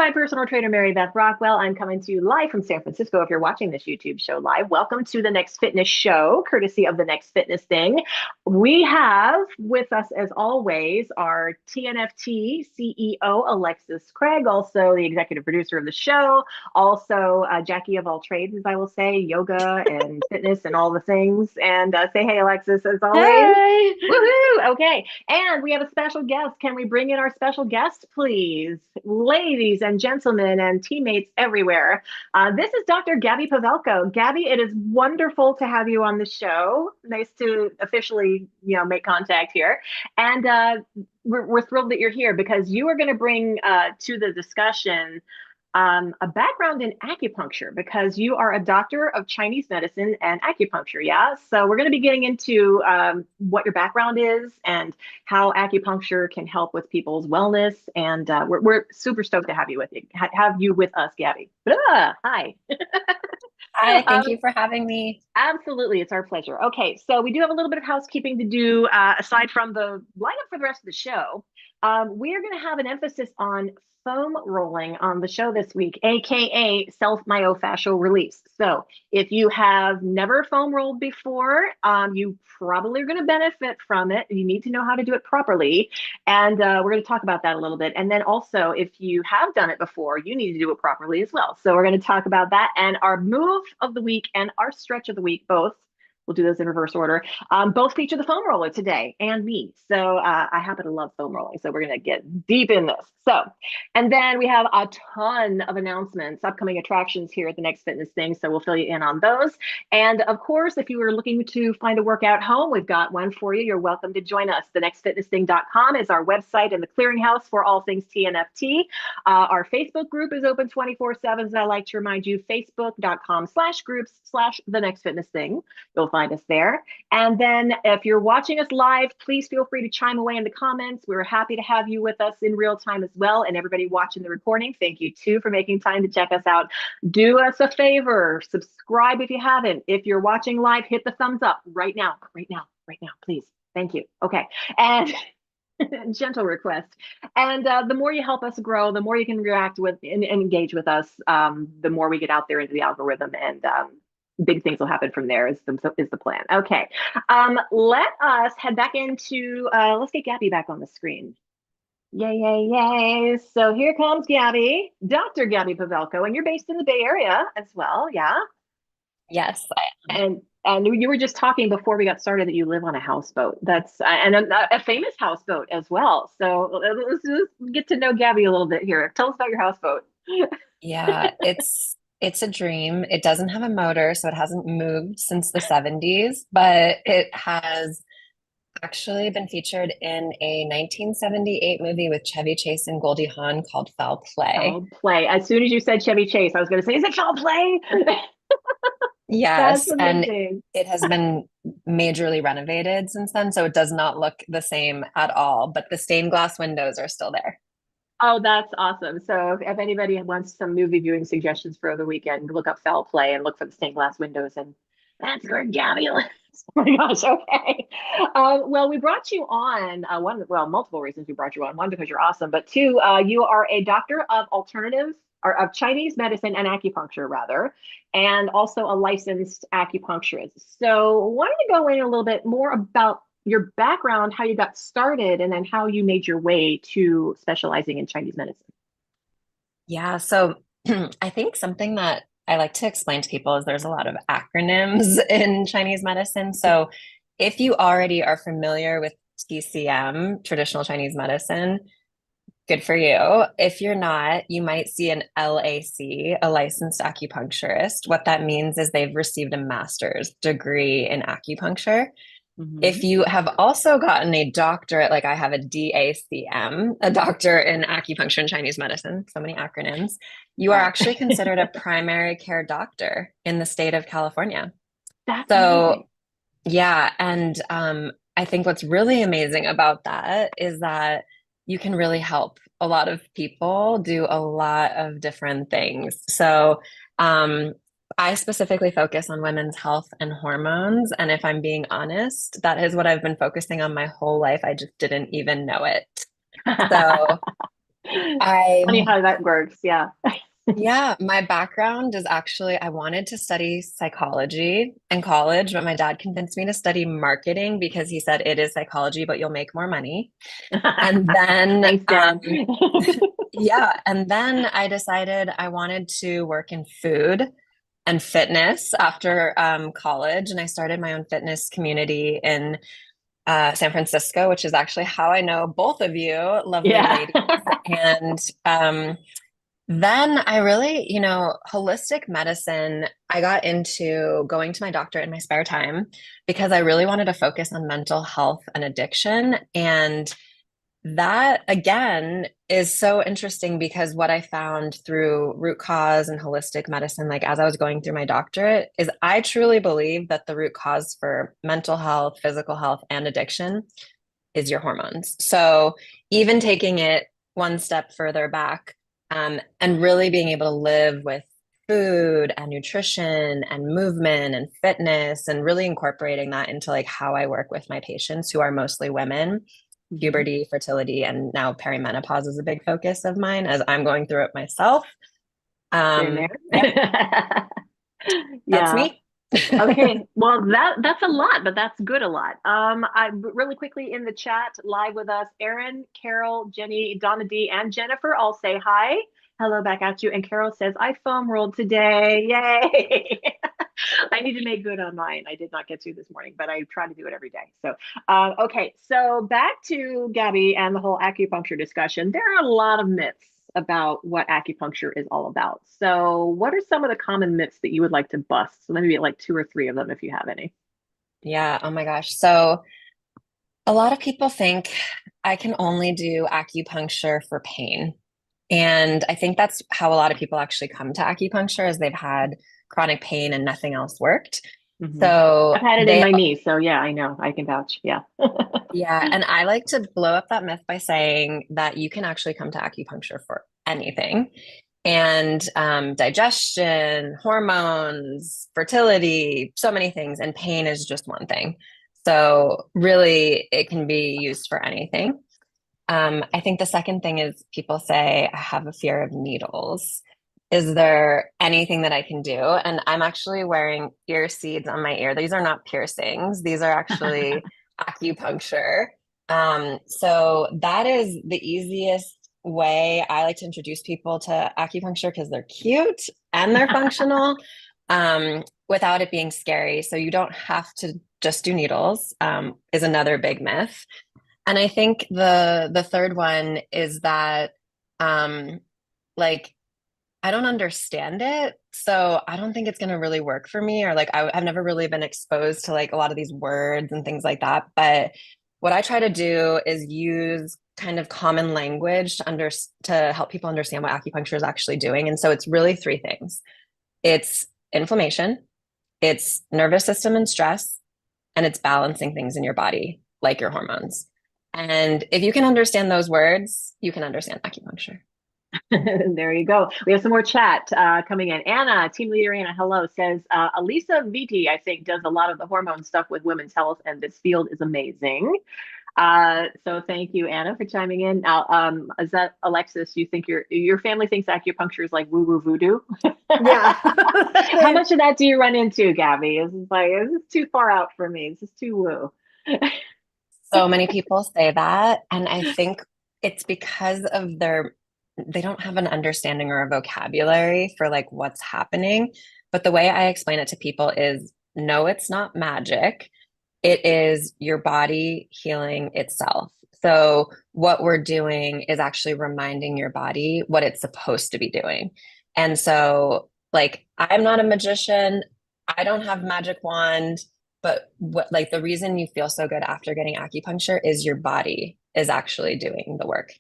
certified personal trainer Mary Beth Rockwell. I'm coming to you live from San Francisco. If you're watching this YouTube show live, welcome to the Next Fitness Show, courtesy of the Next Fitness Thing. We have with us, as always, our TNFT CEO, Alexis Craig, also the executive producer of the show, also Jackie of all trades, as I will say, yoga and fitness and all the things. And say hey, Alexis, as always. Hey. Woohoo! Okay. And we have a special guest. Can we bring in our special guest, please? Ladies and gentlemen and teammates everywhere. This is Dr. Gabby Pavelko. Gabby, it is wonderful to have you on the show. Nice to officially, make contact here. And we're thrilled that you're here because you are going to bring to the discussion a background in acupuncture because you are a doctor of Chinese medicine and acupuncture. Yeah. So we're going to be getting into what your background is and how acupuncture can help with people's wellness. And we're super stoked to have you with us, Gabby. Hi. Hi, thank Um, you for having me. Absolutely. It's our pleasure. Okay. So we do have a little bit of housekeeping to do aside from the lineup for the rest of the show. We are going to have an emphasis on foam rolling on the show this week, aka self myofascial release. So, if you have never foam rolled before, you probably are going to benefit from it. You need to know how to do it properly, and we're going to talk about that a little bit. And then also, if you have done it before, you need to do it properly as well. So, we're going to talk about that and our move of the week and our stretch of the week both. We'll do those in reverse order. Both feature the foam roller today and me. So I happen to love foam rolling. So we're going to get deep in this. So, and then we have a ton of announcements, upcoming attractions here at the Next Fitness Thing. So we'll fill you in on those. And of course, if you were looking to find a workout home, we've got one for you. You're welcome to join us. TheNextFitnessThing.com is our website and the clearinghouse for all things TNFT. Our Facebook group is open 24/7. As I like to remind you, facebook.com/groups/the Next Fitness Thing. You'll find us there. And then if you're watching us live, please feel free to chime away in the comments. We're happy to have you with us in real time as well. And everybody watching the recording, thank you too for making time to check us out. Do us a favor, subscribe if you haven't. If you're watching live, hit the thumbs up right now, please. Thank you. Okay. And gentle request. And the more you help us grow, the more you can react with and engage with us, the more we get out there into the algorithm and big things will happen from there is the plan. Okay. Let us head back into, let's get Gabby back on the screen. Yay, yay, yay. So here comes Gabby, Dr. Gabby Pavelko, and you're based in the Bay Area as well. Yeah. Yes, And you were just talking before we got started that you live on a houseboat. That's and a famous houseboat as well. So let's just get to know Gabby a little bit here. Tell us about your houseboat. yeah, it's a dream. It doesn't have a motor, so it hasn't moved since the 70s, but it has actually been featured in a 1978 movie with Chevy Chase and Goldie Hawn called Foul Play. Foul play. As soon as you said Chevy Chase, I was going to say, is it foul play? That's Yes, and amazing. it has been majorly renovated since then, so it does not look the same at all, but the stained glass windows are still there. Oh, that's awesome. So if anybody wants some movie viewing suggestions for the weekend, look up Foul Play and look for the stained glass windows. And that's where Gabby lives. Oh my gosh. Okay. Well, we brought you on multiple reasons we brought you on. One, because you're awesome, but two, you are a doctor of alternative or of Chinese medicine and acupuncture, rather, and also a licensed acupuncturist. So, why don't you go in a little bit more about your background, how you got started, and then how you made your way to specializing in Chinese medicine? Yeah, so I think something that I like to explain to people is there's a lot of acronyms in Chinese medicine. So if you already are familiar with TCM, traditional Chinese medicine, good for you. If you're not, you might see an LAC, a licensed acupuncturist. What that means is they've received a master's degree in acupuncture. Mm-hmm. If you have also gotten a doctorate, like I have a DACM, a doctor in acupuncture and Chinese medicine, so many acronyms, you are Wow. actually considered a primary care doctor in the state of California. That's amazing. So, yeah. And I think what's really amazing about that is that you can really help a lot of people do a lot of different things. So, um, I specifically focus on women's health and hormones. And if I'm being honest, that is what I've been focusing on my whole life. I just didn't even know it. So, Funny I how that works. Yeah. Yeah, my background is actually I wanted to study psychology in college, but my dad convinced me to study marketing because he said it is psychology, but you'll make more money. And then Thanks, Dad. yeah, and then I decided I wanted to work in food and fitness after college, and I started my own fitness community in San Francisco, which is actually how I know both of you, lovely Yeah. ladies. And then I really, holistic medicine, I got into going to my doctor in my spare time because I really wanted to focus on mental health and addiction. And that again is so interesting because what I found through root cause and holistic medicine, like as I was going through my doctorate, is I truly believe that the root cause for mental health, physical health, and addiction is your hormones. So even taking it one step further back, and really being able to live with food and nutrition and movement and fitness and really incorporating that into like how I work with my patients who are mostly women. Mhm. Puberty, fertility, and now perimenopause is a big focus of mine as I'm going through it myself. Been Yeah, there. that's Yeah. me. Okay, well that's a lot, but that's good a lot. I really quickly in the chat live with us, Erin, Carol, Jenny, Donna D, and Jennifer all say hi. Hello back at you. And Carol says, I foam rolled today. Yay. I need to make good on mine. I did not get to this morning, but I try to do it every day. So, okay. So back to Gabby and the whole acupuncture discussion. There are a lot of myths about what acupuncture is all about. So, what are some of the common myths that you would like to bust? So, maybe like two or three of them if you have any. Yeah, oh my gosh. So a lot of people think I can only do acupuncture for pain. And I think that's how a lot of people actually come to acupuncture is they've had chronic pain and nothing else worked. Hmm. I've So had it in they, my knee, so yeah, I know. I can vouch. Yeah. yeah, and I like to blow up that myth by saying that you can actually come to acupuncture for anything. And digestion, hormones, fertility, so many things. And pain is just one thing. So really, it can be used for anything. I think the second thing is people say, I have a fear of needles. Is there anything that I can do? And I'm actually wearing ear seeds on my ear. These are not piercings, these are actually acupuncture. So that is the easiest way I like to introduce people to acupuncture because they're cute and they're functional, without it being scary. So you don't have to just do needles, is another big myth. And I think the third one is that like I don't understand it. So I don't think it's going to really work for me or like I've never really been exposed to like a lot of these words and things like that. But what I try to do is use kind of common language to help people understand what acupuncture is actually doing. And so it's really three things. It's inflammation, it's nervous system and stress, and it's balancing things in your body, like your hormones. And if you can understand those words, you can understand acupuncture. There you go. We have some more chat coming in. Anna, team leader Anna, hello, says Elisa Viti, I think, does a lot of the hormone stuff with women's health, and this field is amazing. So thank you, Anna, for chiming in. Now, is that Alexis? You think your family thinks acupuncture is like woo woo voodoo? Yeah. How much of that do you run into, Gabby? Is like this is too far out for me. This is too woo. So many people say that. And I think it's because of they don't have an understanding or a vocabulary for like what's happening. But the way I explain it to people is no, it's not magic. It is your body healing itself. So, what we're doing is actually reminding your body what it's supposed to be doing. And so, like, I'm not a magician, I don't have magic wand, but what, like, the reason you feel so good after getting acupuncture is your body is actually doing the work.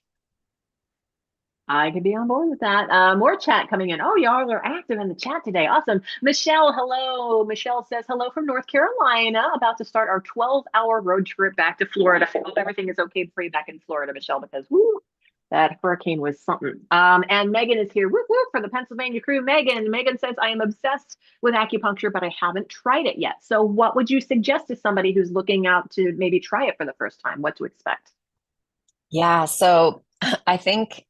I could be on board with that. More chat coming in. Oh, y'all are active in the chat today. Awesome. Michelle, hello. Michelle says hello from North Carolina. About to start our 12-hour road trip back to Florida. I hope everything is okay for you back in Florida, Michelle, because woo, that hurricane was something. And Megan is here. Whoop, whoop, for the Pennsylvania crew. Megan says, I am obsessed with acupuncture, but I haven't tried it yet. So what would you suggest to somebody who's looking out to maybe try it for the first time? What to expect? Yeah. So, I think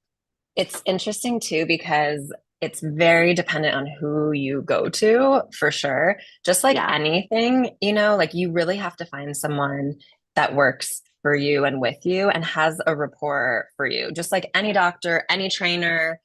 It's interesting too because it's very dependent on who you go to for sure. Just like Yeah. anything, like you really have to find someone that works for you and with you and has a rapport for you. Just like any doctor, any trainer,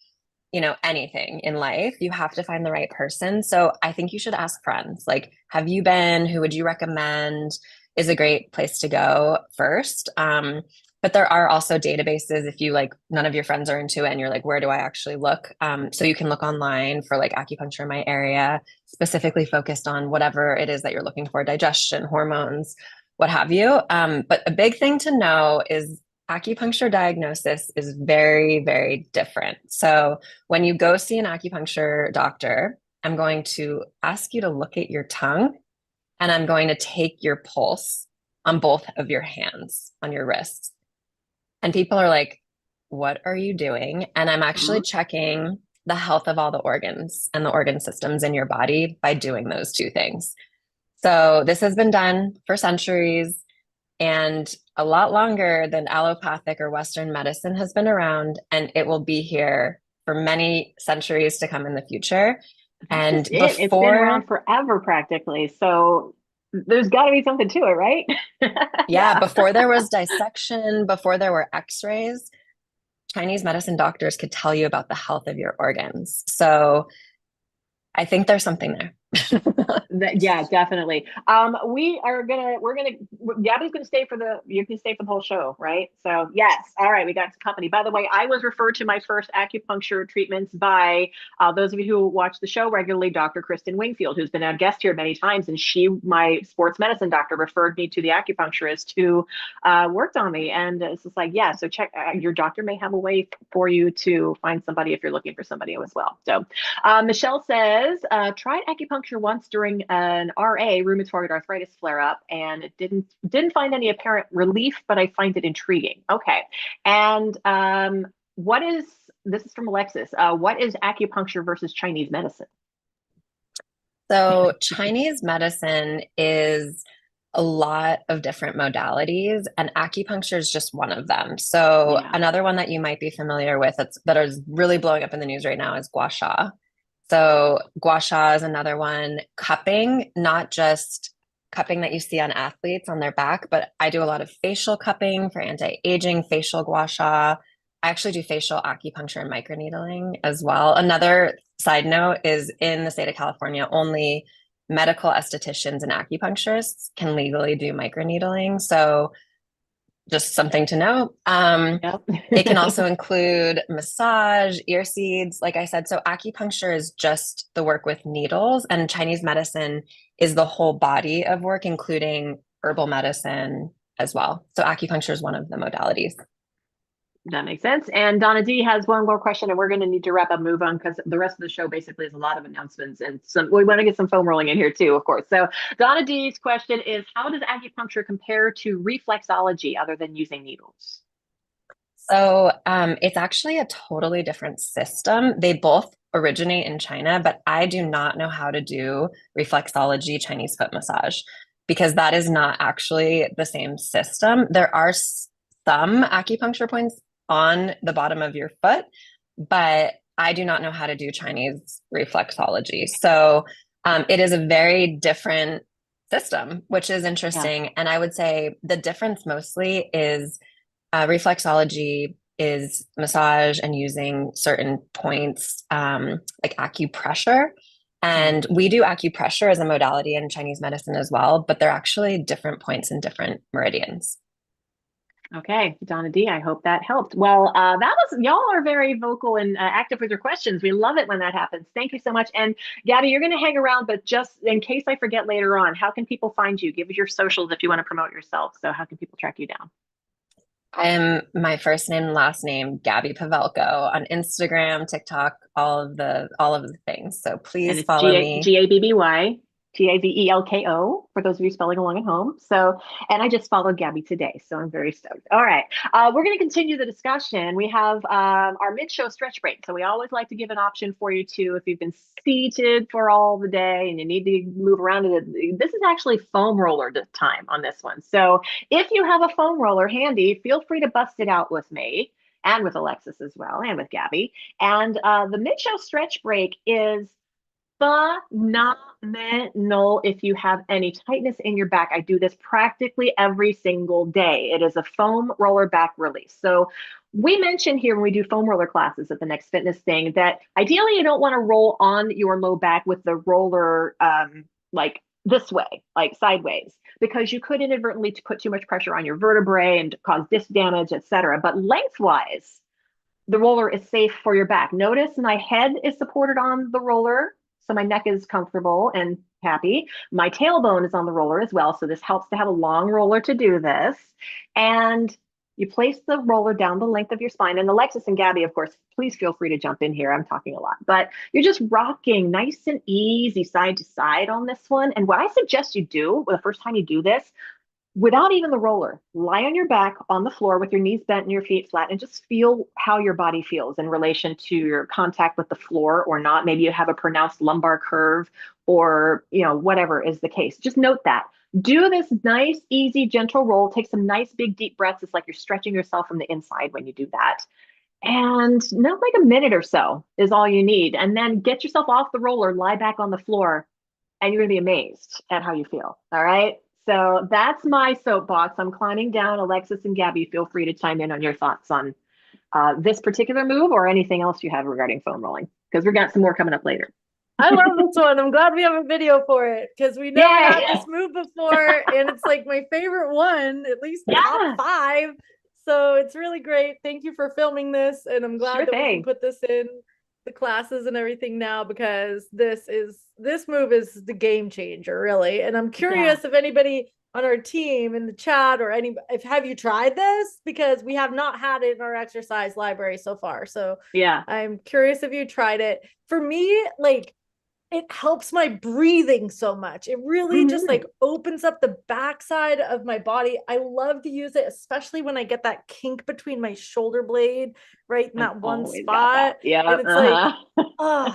anything in life, you have to find the right person. So I think you should ask friends. Like, have you been? Who would you recommend? Is a great place to go first. But there are also databases if you like none of your friends are into it and you're like, where do I actually look? So you can look online for like acupuncture in my area, specifically focused on whatever it is that you're looking for, digestion, hormones, what have you. But a big thing to know is acupuncture diagnosis is very, very different. So when you go see an acupuncture doctor, I'm going to ask you to look at your tongue and I'm going to take your pulse on both of your hands, on your wrists. And people are like, what are you doing? And I'm actually Mhm. checking the health of all the organs and the organ systems in your body by doing those two things. So this has been done for centuries and a lot longer than allopathic or Western medicine has been around, and it will be here for many centuries to come in the future. That's And just it. It's been before, around forever practically. So there's got to be something to it, right? yeah, Yeah. before there was dissection, before there were x-rays, Chinese medicine doctors could tell you about the health of your organs. So I think there's something there. Yeah, definitely. Gabby's gonna stay for you can stay for the whole show, right? So yes, all right, we got some company. By the way, I was referred to my first acupuncture treatments by those of you who watch the show regularly, Dr. Kristen Wingfield, who's been a guest here many times, and my sports medicine doctor, referred me to the acupuncturist who worked on me, and it's just like, yeah. So check, your doctor may have a way for you to find somebody if you're looking for somebody as well. So Michelle says, tried acupuncture once during an RA, rheumatoid arthritis flare up, and it didn't find any apparent relief, but I find it intriguing. Okay, and what is this is from Alexis? What is acupuncture versus Chinese medicine? So Chinese medicine is a lot of different modalities, and acupuncture is just one of them. So Yeah. another one that you might be familiar with that is really blowing up in the news right now is gua sha. So gua sha is another one. Cupping, not just cupping that you see on athletes on their back, but I do a lot of facial cupping for anti-aging, facial gua sha. I actually do facial acupuncture and microneedling as well. Another side note is in the state of California, only medical estheticians and acupuncturists can legally do microneedling. So just something to know. Yep. It can also include massage, ear seeds, like I said. So acupuncture is just the work with needles, and Chinese medicine is the whole body of work, including herbal medicine as well. So acupuncture is one of the modalities. That makes sense. And Donna D has one more question, and we're going to need to wrap up, move on, because the rest of the show basically is a lot of announcements and we want to get some foam rolling in here too, of course. So Donna D's question is, how does acupuncture compare to reflexology other than using needles? So it's actually a totally different system. They both originate in China, but I do not know how to do reflexology Chinese foot massage because that is not actually the same system. There are some acupuncture points on the bottom of your foot, but I do not know how to do Chinese reflexology. So it is a very different system, which is Yeah. interesting. And I would say the difference mostly is reflexology is massage and using certain points, like acupressure. Mm. And we do acupressure as a modality in Chinese medicine as well, but they're actually different points in different meridians. Okay, Donna D, I hope that helped. Well, y'all are very vocal and active with your questions. We love it when that happens. Thank you so much. And Gabby, you're going to hang around, but just in case I forget later on, how can people find you? Give us your socials if you want to promote yourself. So how can people track you down? I am my first name and last name, Gabby Pavelko, on Instagram, TikTok, all of the things. So And please it's follow me. Gabby for those of you spelling along at home. So, and I just followed Gabby today, so I'm very stoked. All right, we're going to continue the discussion. We have our mid-show stretch break, so we always like to give an option for you to, if you've been seated for all the day and you need to move around. This is actually foam roller time on this one. So if you have a foam roller handy, feel free to bust it out with me. and with Alexis as well, and with Gabby. And the mid-show stretch break is phenomenal if you have any tightness in your back. I do this practically every single day. It is a foam roller back release. So we mentioned here when we do foam roller classes at the Next Fitness thing that ideally you don't want to roll on your low back with the roller like this way, like sideways, because you could inadvertently put too much pressure on your vertebrae and cause disc damage, etc. But lengthwise, the roller is safe for your back. Notice my head is supported on the roller, so my neck is comfortable and happy. My tailbone is on the roller as well, so this helps to have a long roller to do this. And you place the roller down the length of your spine. And Alexis and Gabby, of course, please feel free to jump in here. I'm talking a lot, but you're just rocking nice and easy side to side on this one. And what I suggest you do the first time you do this, without even the roller, lie on your back on the floor with your knees bent and your feet flat and just feel how your body feels in relation to your contact with the floor or not. Maybe you have a pronounced lumbar curve or, whatever is the case. Just note that. Do this nice, easy, gentle roll. Take some nice, big, deep breaths. It's like you're stretching yourself from the inside when you do that. And not like a minute or so is all you need. And then get yourself off the roller, lie back on the floor, and you're going to be amazed at how you feel. All right. So that's my soapbox. I'm climbing down. Alexis and Gabby, feel free to chime in on your thoughts on this particular move or anything else you have regarding foam rolling, because we've got some more coming up later. I love this one. I'm glad we have a video for it because we never had this move before, and it's like my favorite one, at least top 5. So it's really great. Thank you for filming this, and I'm glad that we can put this in the classes and everything now, because this move is the game changer, really. And I'm curious if anybody on our team in the chat or have you tried this, because we have not had it in our exercise library so far. So I'm curious if you tried it. For me, like, it helps my breathing so much. It really just like opens up the backside of my body. I love to use it, especially when I get that kink between my shoulder blade, right in that one spot. And it's like,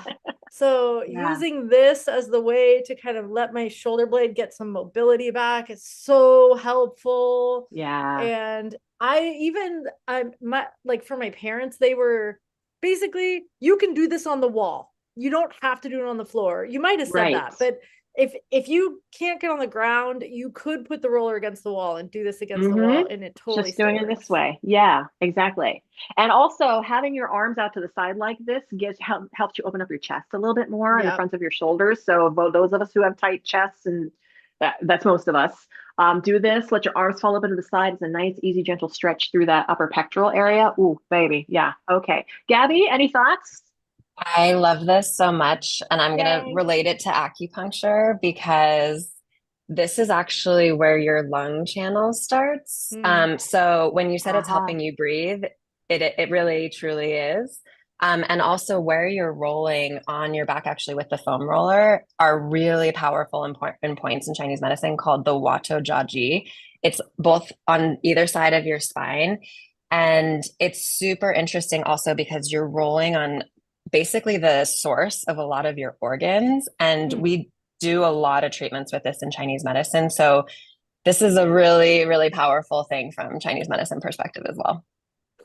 so using this as the way to kind of let my shoulder blade get some mobility back is so helpful. And for my parents, they were basically, you can do this on the wall. You don't have to do it on the floor. You might have said that, but if you can't get on the ground, you could put the roller against the wall and do this against the wall, and it totally just doing it this way. Yeah, exactly. And also having your arms out to the side like this helps you open up your chest a little bit more in the front of your shoulders. So those of us who have tight chests, and that's most of us, do this. Let your arms fall open to the side. It's a nice, easy, gentle stretch through that upper pectoral area. Ooh, baby. Yeah. Okay. Gabby, any thoughts? I love this so much, and I'm going to relate it to acupuncture because this is actually where your lung channel starts. So when you said it's helping you breathe, it really truly is. And also where you're rolling on your back actually with the foam roller are really powerful in points in Chinese medicine called the Wato Jiaji. It's both on either side of your spine. And it's super interesting also because you're rolling on basically the source of a lot of your organs. And we do a lot of treatments with this in Chinese medicine. So this is a really, really powerful thing from Chinese medicine perspective as well.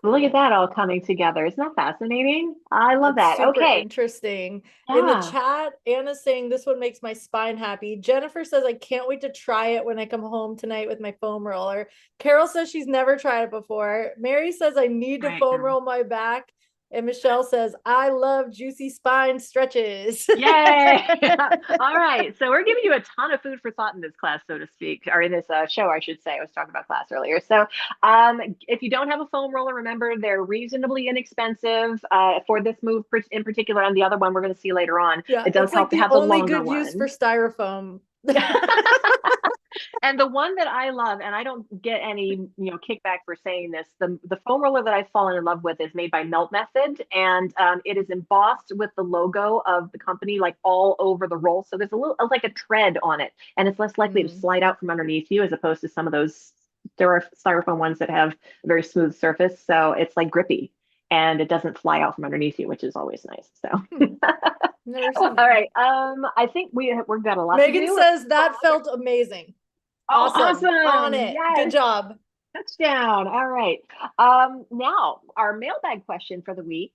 Look at that all coming together. Isn't that fascinating? I love that. Super interesting. In the chat, Anna's saying this one makes my spine happy. Jennifer says, I can't wait to try it when I come home tonight with my foam roller. Carol says she's never tried it before. Mary says, I need to foam roll my back. And Michelle says, I love juicy spine stretches. Yay. All right. So we're giving you a ton of food for thought in this class, so to speak, or in this show, I should say. I was talking about class earlier. So if you don't have a foam roller, remember they're reasonably inexpensive for this move in particular. And the other one we're going to see later on. Yeah, it does help to have the longer one. Only good use for styrofoam. And the one that I love, and I don't get any kickback for saying this, the foam roller that I've fallen in love with is made by Melt Method, and it is embossed with the logo of the company like all over the roll. So there's a little like a tread on it, and it's less likely to slide out from underneath you as opposed to some of those styrofoam ones that have a very smooth surface. So it's like grippy, and it doesn't fly out from underneath you, which is always nice. So. All right. I think we've got a lot. Megan says that felt amazing. Awesome. On it. Yes. Good job. Touchdown. All right. Now our mailbag question for the week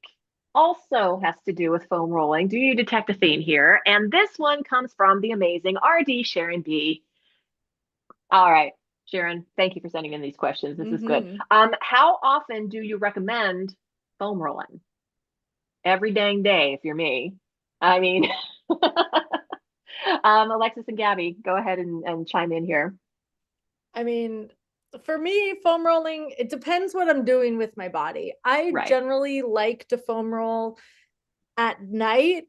also has to do with foam rolling. Do you detect a theme here? And this one comes from the amazing RD Sharon B. All right, Sharon, thank you for sending in these questions. This is good. How often do you recommend foam rolling? Every dang day, if you're me. I mean, Alexis and Gabby, go ahead and chime in here. I mean, for me, foam rolling, it depends what I'm doing with my body. I Right. generally like to foam roll at night,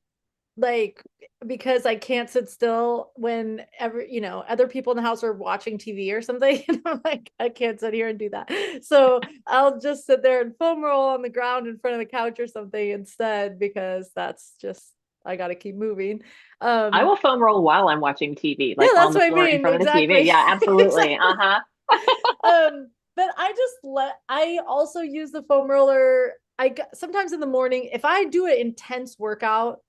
like because I can't sit still whenever, other people in the house are watching TV or something. And I'm like, I can't sit here and do that. So I'll just sit there and foam roll on the ground in front of the couch or something instead, because that's just, I got to keep moving. I will foam roll while I'm watching TV, Yeah, like on that's the what I floor in mean. front of the TV. Exactly. Yeah, absolutely. Exactly. But I also use the foam roller. Sometimes in the morning, if I do an intense workout,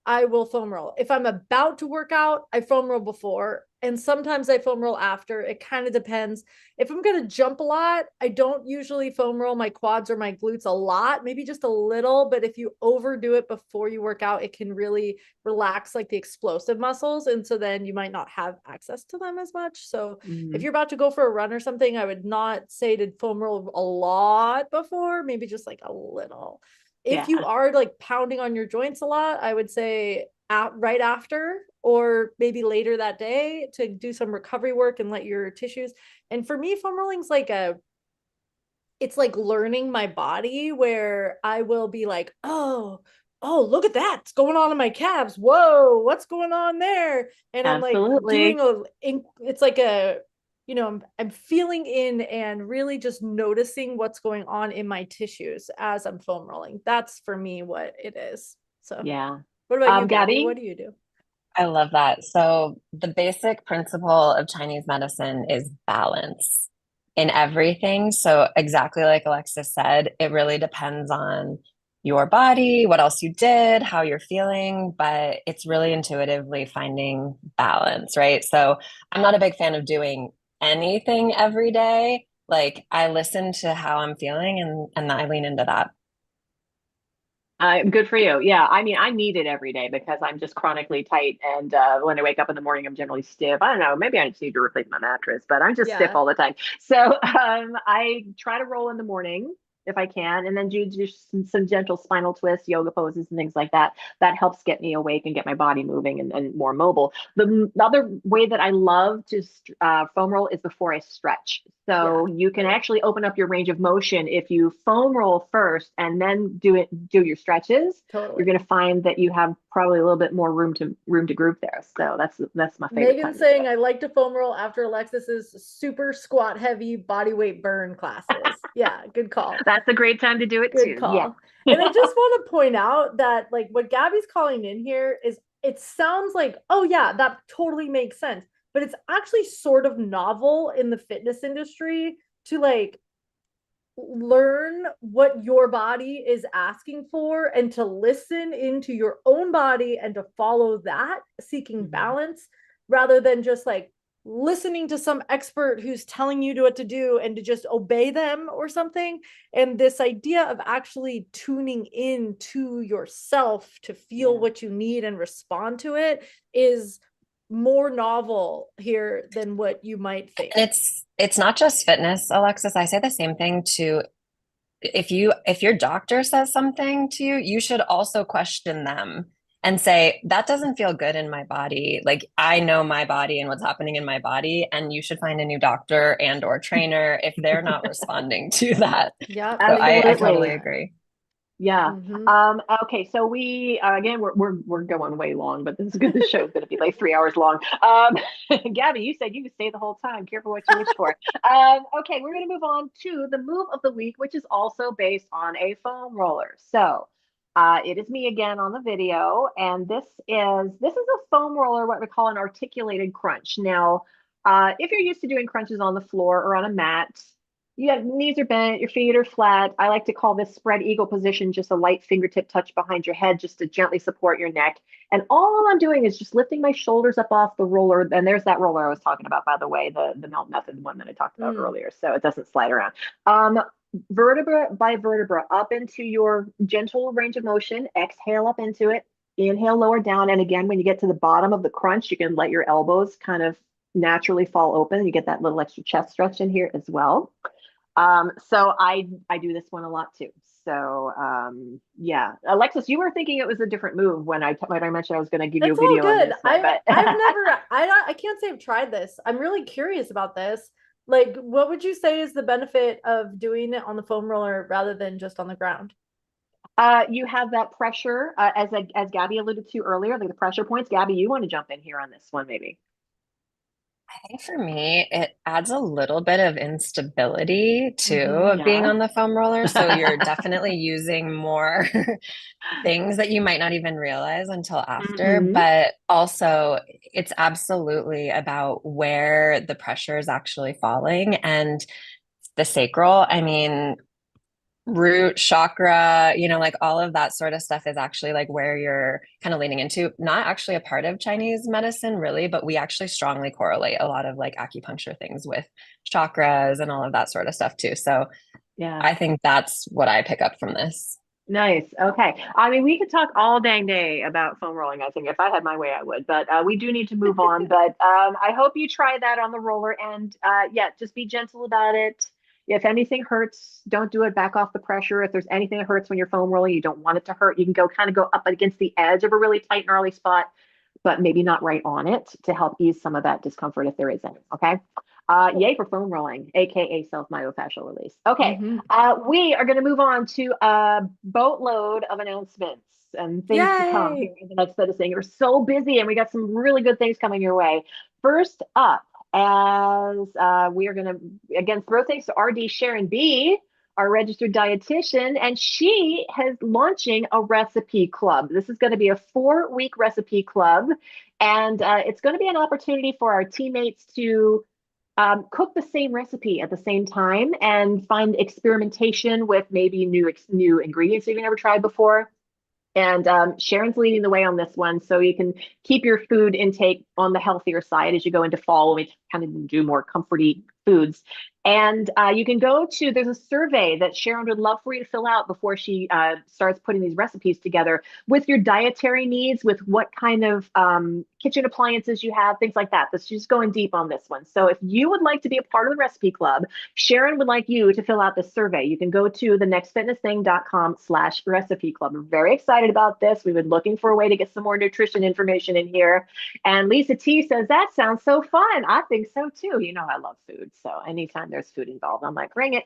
I will foam roll. If I'm about to work out, I foam roll before, and sometimes I foam roll after. It kind of depends. If I'm going to jump a lot, I don't usually foam roll my quads or my glutes a lot, maybe just a little. But if you overdo it before you work out, it can really relax like the explosive muscles. And so then you might not have access to them as much. So if you're about to go for a run or something, I would not say to foam roll a lot before, maybe just like a little. If you are like pounding on your joints a lot, I would say right after, or maybe later that day, to do some recovery work and let your tissues. And for me, foam rolling's like it's like learning my body, where I will be like, oh, look at that. It's going on in my calves. Whoa, what's going on there? And I'm like Absolutely. it's like I'm feeling in and really just noticing what's going on in my tissues as I'm foam rolling. That's for me what it is. So Yeah. what about you, Gabby? Gabby? What do you do? I love that. So the basic principle of Chinese medicine is balance in everything. So exactly like Alexis said, it really depends on your body, what else you did, how you're feeling, but it's really intuitively finding balance, right? So I'm not a big fan of doing anything every day. Like I listen to how I'm feeling and I lean into that. Good for you. Yeah, I mean, I need it every day because I'm just chronically tight, and when I wake up in the morning, I'm generally stiff. I don't know, maybe I just need to replace my mattress, but I'm just stiff Yeah, all the time. So I try to roll in the morning if I can, and then do just some gentle spinal twists, yoga poses, and things like that. That helps get me awake and get my body moving and more mobile. The other way that I love to foam roll is before I stretch. So you can actually open up your range of motion if you foam roll first and then do your stretches. You're totally. going to find that you have probably a little bit more room to group there. So that's my favorite time Megan's to do saying it. I like to foam roll after Alexis's super squat heavy body weight burn classes. Yeah, good call. That's a great time to do it Good too. Yeah. call. And I just want to point out that like what Gabby's calling in here is, it sounds like, oh yeah, that totally makes sense. But it's actually sort of novel in the fitness industry to like learn what your body is asking for and to listen into your own body and to follow that, seeking balance, rather than just like listening to some expert who's telling you what to do and to just obey them or something. And this idea of actually tuning in to yourself to feel what you need and respond to it is more novel here than what you might think. And it's not just fitness, Alexis. I say the same thing to if your doctor says something to you, you should also question them and say, that doesn't feel good in my body. Like I know my body and what's happening in my body, and you should find a new doctor and or trainer if they're not responding to that. Yeah, So Megan I loves Absolutely. totally that. agree. Yeah. Mm-hmm. Okay. So we again we're going way long, but this is good. The show's going to be like 3 hours long. Gabby, you said you could stay the whole time. Careful what you wish for. Okay, we're going to move on to the move of the week, which is also based on a foam roller. So it is me again on the video, and this is a foam roller, what we call an articulated crunch. Now, if you're used to doing crunches on the floor or on a mat, Your knees are bent, your feet are flat. I like to call this spread eagle position, just a light fingertip touch behind your head just to gently support your neck. And all I'm doing is just lifting my shoulders up off the roller. And there's that roller I was talking about, by the way, the melt method one that I talked about Mm. earlier. So it doesn't slide around. Um, Vertebra by vertebra up into your gentle range of motion. Exhale up into it. Inhale, lower down. And again, when you get to the bottom of the crunch, you can let your elbows kind of naturally fall open. You get that little extra chest stretch in here as well. So I do this one a lot too. So yeah, Alexis, you were thinking it was a different move when I mentioned I was going to give you a It's all video on good. this one, but I've never I can't say I've tried this. I'm really curious about this. Like, what would you say is the benefit of doing it on the foam roller rather than just on the ground? you have that pressure, as Gabby alluded to earlier, like the pressure points. Gabby, you want to jump in here on this one, maybe? I think for me, it adds a little bit of instability too of being Yeah. on the foam roller. So you're definitely using more things that you might not even realize until after. hmm But also, it's absolutely about where the pressure is actually falling and the sacral. I mean, root chakra, like all of that sort of stuff is actually like where you're kind of leaning into. Not actually a part of Chinese medicine, really, but we actually strongly correlate a lot of like acupuncture things with chakras and all of that sort of stuff too. So Yeah. I think that's what I pick up from this. Nice. Okay. I mean, we could talk all dang day about foam rolling. I think if I had my way, I would. But we do need to move on. But I hope you try that on the roller. And yeah, just be gentle about it. If anything hurts, don't do it. Back off the pressure. If there's anything that hurts when you're foam rolling, you don't want it to hurt. You can go up against the edge of a really tight, gnarly spot, but maybe not right on it to help ease some of that discomfort if there is any. Okay. Yay for foam rolling, aka self myofascial release. Okay. Mm-hmm. We are going to move on to a boatload of announcements and things to come Yay! here in the next set of things. We're so busy and we got some really good things coming your way. First up, as we are going to, again, throw thanks to RD Sharon B, our registered dietitian, and she has launching a recipe club. This is going to be a 4-week recipe club, and it's going to be an opportunity for our teammates to cook the same recipe at the same time and find experimentation with maybe new ingredients you've never tried before. And Sharon's leading the way on this one, so you can keep your food intake on the healthier side as you go into fall when we kind of do more comforty foods. And you can go to, there's a survey that Sharon would love for you to fill out before she starts putting these recipes together with your dietary needs, with what kind of kitchen appliances you have, things like that. But she's going deep on this one. So if you would like to be a part of the recipe club, Sharon would like you to fill out the survey. You can go to thenextfitnessthing.com/recipe club. We're very excited about this. We've been looking for a way to get some more nutrition information in here. And Lisa T says, that sounds so fun. I think so too. You know, I love food. So anytime there's food involved, I'm like, bring it.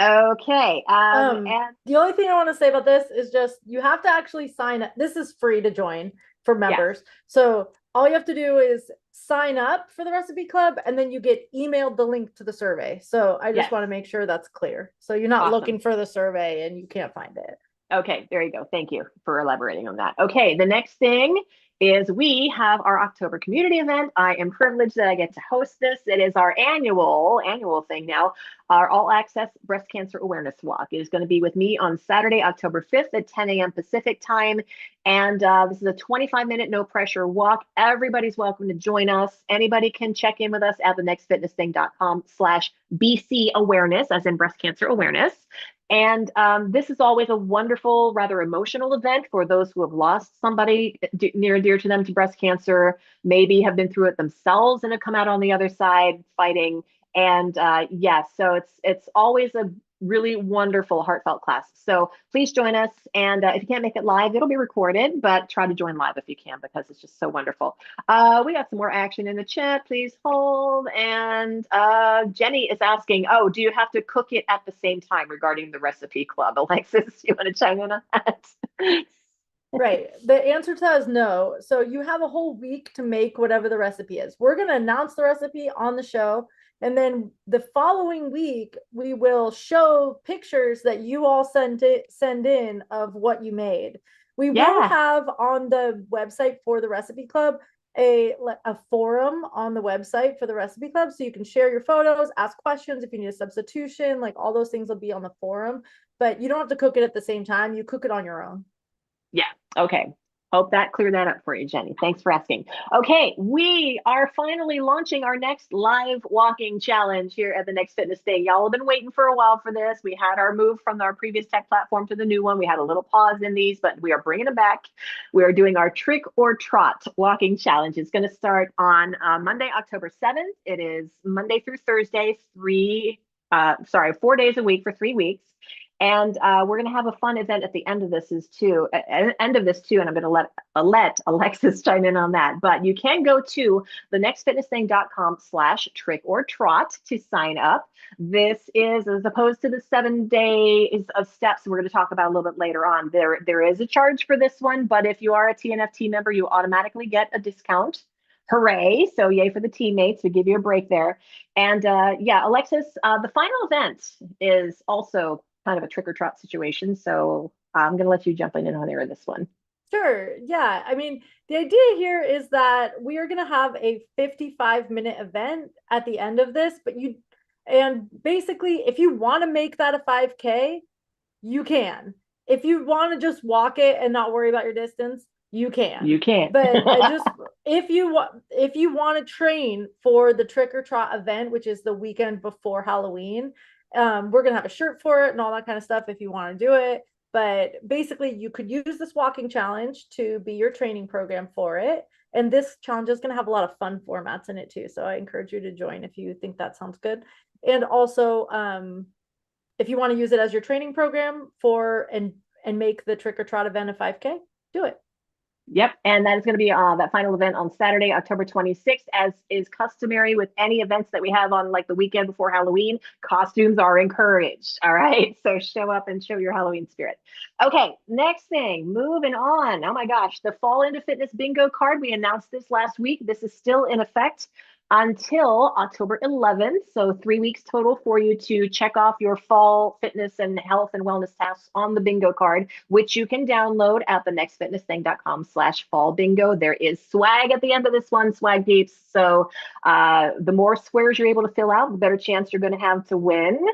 Okay. And The only thing I want to say about this is just you have to actually sign up. This is free to join for members. yes, So all you have to do is sign up for the recipe club and then you get emailed the link to the survey. So I just yes. want to make sure that's clear. So you're not Awesome. looking for the survey and you can't find it. Okay, there you go. Thank you for elaborating on that. Okay, the next thing is we have our October community event. I am privileged that I get to host this. It is our annual thing now. Our all access breast cancer awareness walk. It is going to be with me on Saturday, October 5th at 10 a.m. Pacific time. And this is a 25-minute no pressure walk. Everybody's welcome to join us. Anybody can check in with us at thenextfitnessthing.com/BC awareness, as in breast cancer awareness. And this is always a wonderful, rather emotional event for those who have lost somebody near and dear to them to breast cancer, maybe have been through it themselves and have come out on the other side fighting. And yes, so it's always a really wonderful, heartfelt class. So please join us. And if you can't make it live, it'll be recorded, but try to join live if you can, because it's just so wonderful. We got some more action in the chat. Please hold. And Jenny is asking, oh, do you have to cook it at the same time regarding the recipe club? Alexis, you want to chime in on that? Right. The answer to that is no. So you have a whole week to make whatever the recipe is. We're going to announce the recipe on the show. And then the following week, we will show pictures that you all send in of what you made. We will Yeah. have on the website for the recipe club a forum on the website for the recipe club, so you can share your photos, ask questions if you need a substitution, like all those things will be on the forum, but you don't have to cook it at the same time. You cook it on your own. Yeah. Okay. Hope that cleared that up for you, Jenny. Thanks for asking. Okay, we are finally launching our next live walking challenge here at the Next Fitness Thing. Y'all have been waiting for a while for this. We had our move from our previous tech platform to the new one. We had a little pause in these, but we are bringing them back. We are doing our Trick or Trot walking challenge. It's going to start on Monday, October 7th. It is Monday through Thursday, 4 days a week for 3 weeks. And we're going to have a fun event at the end of this too. And I'm going to let Alexis chime in on that. But you can go to thenextfitnessthing.com/trick or trot to sign up. This is, as opposed to the 7 days of steps we're going to talk about a little bit later on, there is a charge for this one. But if you are a TNFT member, you automatically get a discount. Hooray. So yay for the teammates. We give you a break there. And yeah, Alexis, the final event is also kind of a trick or trot situation. So I'm going to let you jump in on there this one. Sure. Yeah. I mean, the idea here is that we are going to have a 55-minute event at the end of this, and basically, if you want to make that a 5K, you can. If you want to just walk it and not worry about your distance, you can. You can. But if you want to train for the trick or trot event, which is the weekend before Halloween, we're going to have a shirt for it and all that kind of stuff if you want to do it. But basically, you could use this walking challenge to be your training program for it. And this challenge is going to have a lot of fun formats in it too. So I encourage you to join if you think that sounds good. And also, if you want to use it as your training program and make the trick or trot event a 5K, do it. Yep. And that is going to be that final event on Saturday, October 26th, as is customary with any events that we have on like the weekend before Halloween. Costumes are encouraged. All right. So show up and show your Halloween spirit. Okay. Next thing, moving on. Oh my gosh. The Fall into Fitness bingo card. We announced this last week. This is still in effect until October 11th. So 3 weeks total for you to check off your fall fitness and health and wellness tasks on the bingo card, which you can download at thenextfitnessthing.com/fall bingo. There is swag at the end of this one, swag peeps. So the more squares you're able to fill out, the better chance you're going to have to win.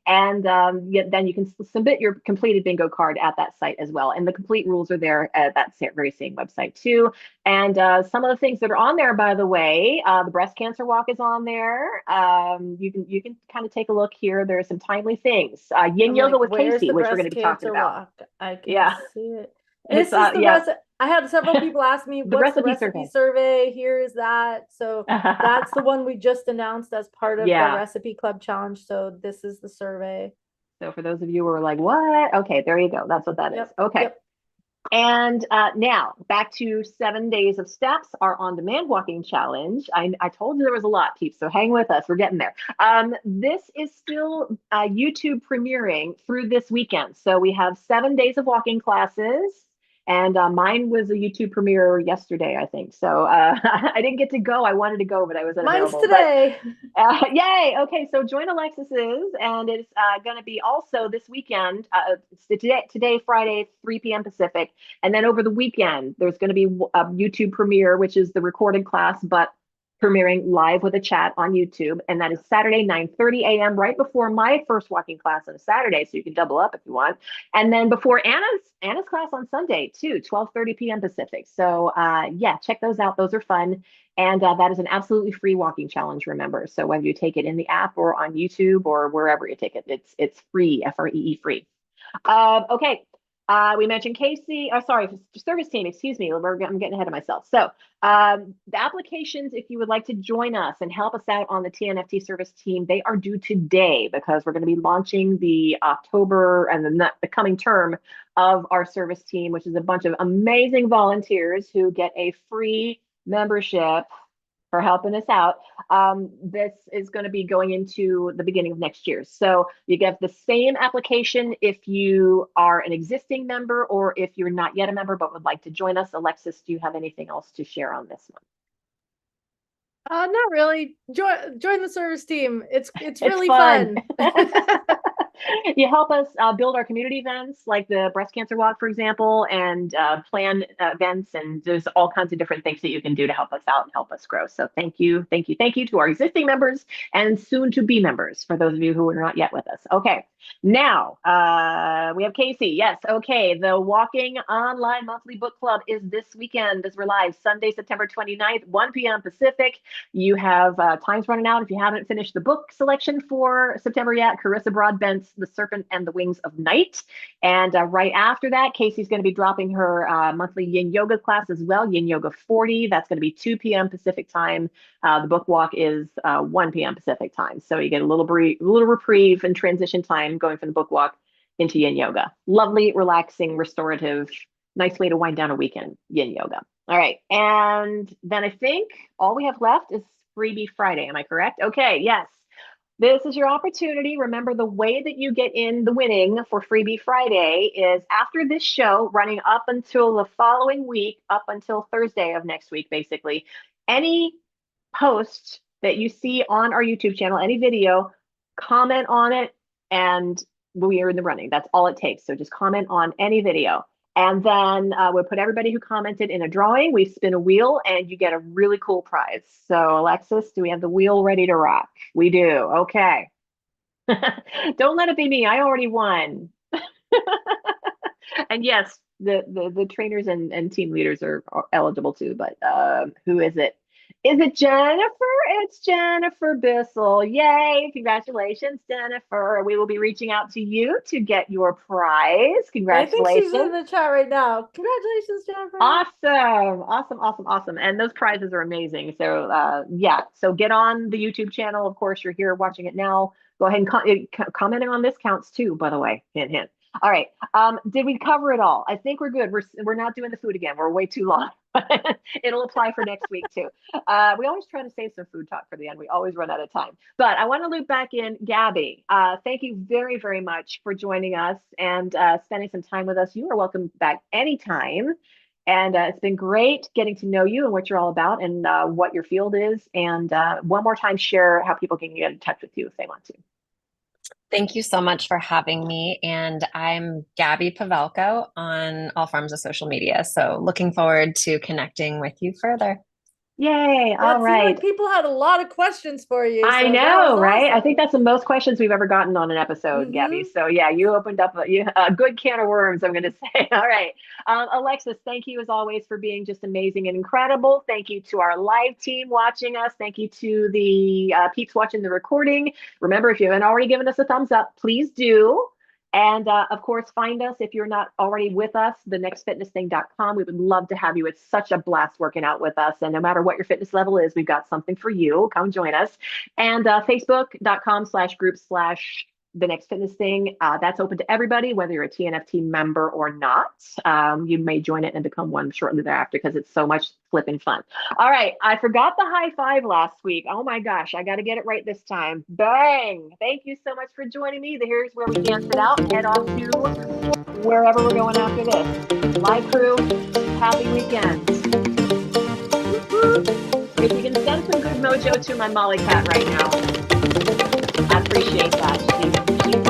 And then you can submit your completed bingo card at that site as well. And the complete rules are there at that very same website too. And some of the things that are on there, by the way, the breast cancer walk is on there. You can kind of take a look here. There are some timely things. Yin yoga with Casey, which we're going to be talking about. I can see it. This is the I had several people ask me, what's the recipe survey? Here is that. So that's the one we just announced as part of the Recipe Club Challenge. So this is the survey. So for those of you who are like, what? Okay, there you go. That's what that is. Okay. Yep. And now back to 7 days of steps, our on-demand walking challenge. I told you there was a lot, peeps, so hang with us. We're getting there. This is still YouTube premiering through this weekend. So we have 7 days of walking classes. And mine was a YouTube premiere yesterday, I think. So I didn't get to go. I wanted to go, but I was unavailable. Mine's today. But, yay. Okay, so join Alexis's. And it's going to be also this weekend, today, Friday, 3 p.m. Pacific. And then over the weekend, there's going to be a YouTube premiere, which is the recorded class, but premiering live with a chat on YouTube. And that is Saturday, 9:30 a.m., right before my first walking class on a Saturday. So you can double up if you want. And then before Anna's class on Sunday too, 12:30 p.m. Pacific. So yeah, check those out. Those are fun. And that is an absolutely free walking challenge, remember. So whether you take it in the app or on YouTube or wherever you take it, it's free, Free, free. Okay. We mentioned Casey, service team, excuse me. I'm getting ahead of myself. So the applications, if you would like to join us and help us out on the TNFT service team, they are due today because we're going to be launching the October and the coming term of our service team, which is a bunch of amazing volunteers who get a free membership for helping us out. This is going to be going into the beginning of next year. So you get the same application if you are an existing member or if you're not yet a member but would like to join us. Alexis, do you have anything else to share on this one? Not really. Join the service team. It's really fun. You help us build our community events like the breast cancer walk, for example, and plan events. And there's all kinds of different things that you can do to help us out and help us grow. So thank you, thank you, thank you to our existing members and soon to be members for those of you who are not yet with us. Okay, now we have Casey. Yes, okay. The Walking Online Monthly Book Club is this weekend as we're live, Sunday, September 29th, 1 p.m. Pacific. You have times running out if you haven't finished the book selection for September yet. Carissa Broadbent's The Serpent and the Wings of Night. And right after that, Casey's going to be dropping her monthly yin yoga class as well, Yin Yoga 40. That's going to be 2 p.m. Pacific time. The book walk is 1 p.m. Pacific time. So you get a little reprieve and transition time going from the book walk into yin yoga. Lovely, relaxing, restorative, nice way to wind down a weekend, yin yoga. All right. And then I think all we have left is Freebie Friday. Am I correct? Okay. Yes. This is your opportunity. Remember, the way that you get in the winning for Freebie Friday is after this show, running up until the following week, up until Thursday of next week, basically. Any post that you see on our YouTube channel, any video, comment on it, and we are in the running. That's all it takes. So just comment on any video. And then we'll put everybody who commented in a drawing. We spin a wheel and you get a really cool prize. So Alexis, do we have the wheel ready to rock? We do. Okay. Don't let it be me. I already won. And yes, the trainers and team leaders are eligible too. But who is it? Is it Jennifer? It's Jennifer Bissell. Yay. Congratulations, Jennifer. We will be reaching out to you to get your prize. Congratulations. I think she's in the chat right now. Congratulations, Jennifer. Awesome. Awesome, awesome, awesome. And those prizes are amazing. So yeah, so get on the YouTube channel. Of course, you're here watching it now. Go ahead and commenting on this counts too, by the way. Hint, hint. All right. Did we cover it all? I think we're good. We're not doing the food again. We're way too long. It'll apply for next week too. We always try to save some food talk for the end. We always run out of time. But I want to loop back in Gabby. Thank you very, very much for joining us and spending some time with us. You are welcome back anytime. And it's been great getting to know you and what you're all about and what your field is. And one more time, share how people can get in touch with you if they want to. Thank you so much for having me. And I'm Gabby Pavelko on all forms of social media. So looking forward to connecting with you further. Yay. All right. Like people had a lot of questions for you. I know, right? Awesome. I think that's the most questions we've ever gotten on an episode, Gabby. So yeah, you opened up a good can of worms, I'm going to say. All right. Alexis, thank you as always for being just amazing and incredible. Thank you to our live team watching us. Thank you to the peeps watching the recording. Remember, if you haven't already given us a thumbs up, please do. And of course, find us if you're not already with us, thenextfitnessthing.com. We would love to have you. It's such a blast working out with us. And no matter what your fitness level is, we've got something for you. Come join us. And facebook.com/group/thenextfitnessthing. That's open to everybody, whether you're a TNFT member or not. You may join it and become one shortly thereafter because it's so much flipping fun. All right. I forgot the high five last week. Oh my gosh. I got to get it right this time. Bang. Thank you so much for joining me. Here's where we dance it out and head off to wherever we're going after this. Live crew, happy weekend. If you can send some good mojo to my Molly cat right now, I appreciate that. She's